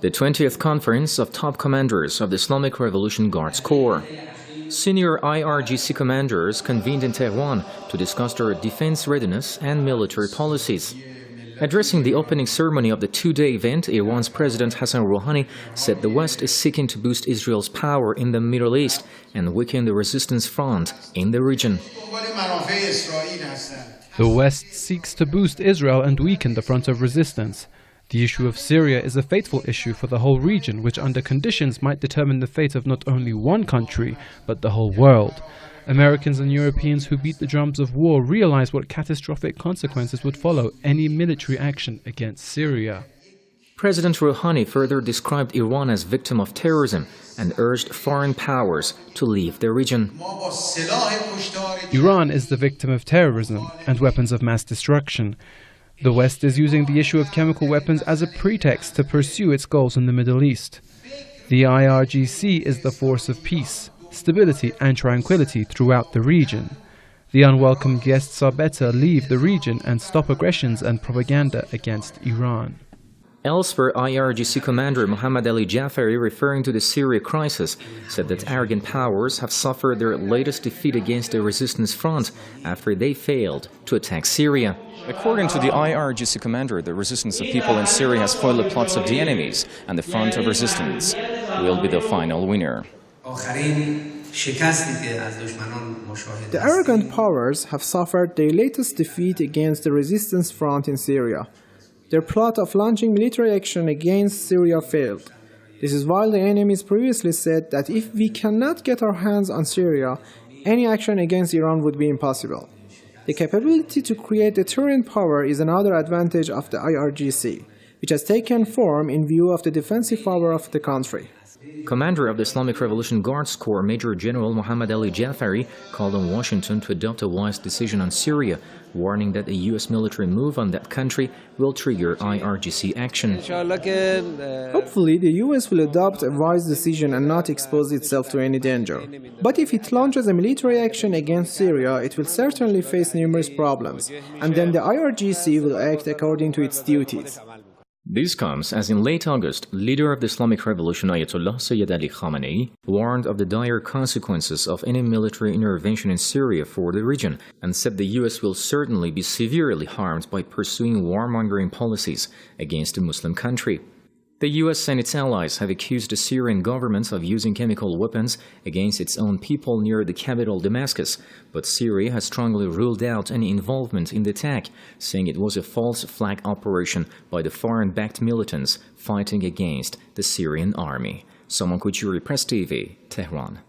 The 20th Conference of Top Commanders of the Islamic Revolution Guards Corps. Senior IRGC commanders convened in Tehran to discuss their defense readiness and military policies. Addressing the opening ceremony of the two-day event, Iran's President Hassan Rouhani said the West is seeking to boost Israel's power in the Middle East and weaken the resistance front in the region. The West seeks to boost Israel and weaken the front of resistance. The issue of Syria is a fateful issue for the whole region, which under conditions might determine the fate of not only one country, but the whole world. Americans and Europeans who beat the drums of war realize what catastrophic consequences would follow any military action against Syria. President Rouhani further described Iran as victim of terrorism and urged foreign powers to leave the region. Iran is the victim of terrorism and weapons of mass destruction. The West is using the issue of chemical weapons as a pretext to pursue its goals in the Middle East. The IRGC is the force of peace, stability and tranquility throughout the region. The unwelcome guests are better leave the region and stop aggressions and propaganda against Iran. Elsewhere, IRGC commander Mohammad Ali Jafari, referring to the Syria crisis, said that arrogant powers have suffered their latest defeat against the resistance front after they failed to attack Syria. According to the IRGC commander, the resistance of people in Syria has foiled the plots of the enemies, and the front of resistance will be the final winner. The arrogant powers have suffered their latest defeat against the resistance front in Syria. Their plot of launching military action against Syria failed. This is while the enemies previously said that if we cannot get our hands on Syria, any action against Iran would be impossible. The capability to create deterrent power is another advantage of the IRGC, which has taken form in view of the defensive power of the country. Commander of the Islamic Revolution Guards Corps, Major General Mohammad Ali Jafari, called on Washington to adopt a wise decision on Syria, warning that a U.S. military move on that country will trigger IRGC action. Hopefully, the U.S. will adopt a wise decision and not expose itself to any danger. But if it launches a military action against Syria, it will certainly face numerous problems, and then the IRGC will act according to its duties. This comes as in late August, leader of the Islamic Revolution Ayatollah Sayyid Ali Khamenei warned of the dire consequences of any military intervention in Syria for the region and said the U.S. will certainly be severely harmed by pursuing warmongering policies against a Muslim country. The U.S. and its allies have accused the Syrian government of using chemical weapons against its own people near the capital Damascus, but Syria has strongly ruled out any involvement in the attack, saying it was a false flag operation by the foreign-backed militants fighting against the Syrian army. Salman Khouchuri, Press TV, Tehran.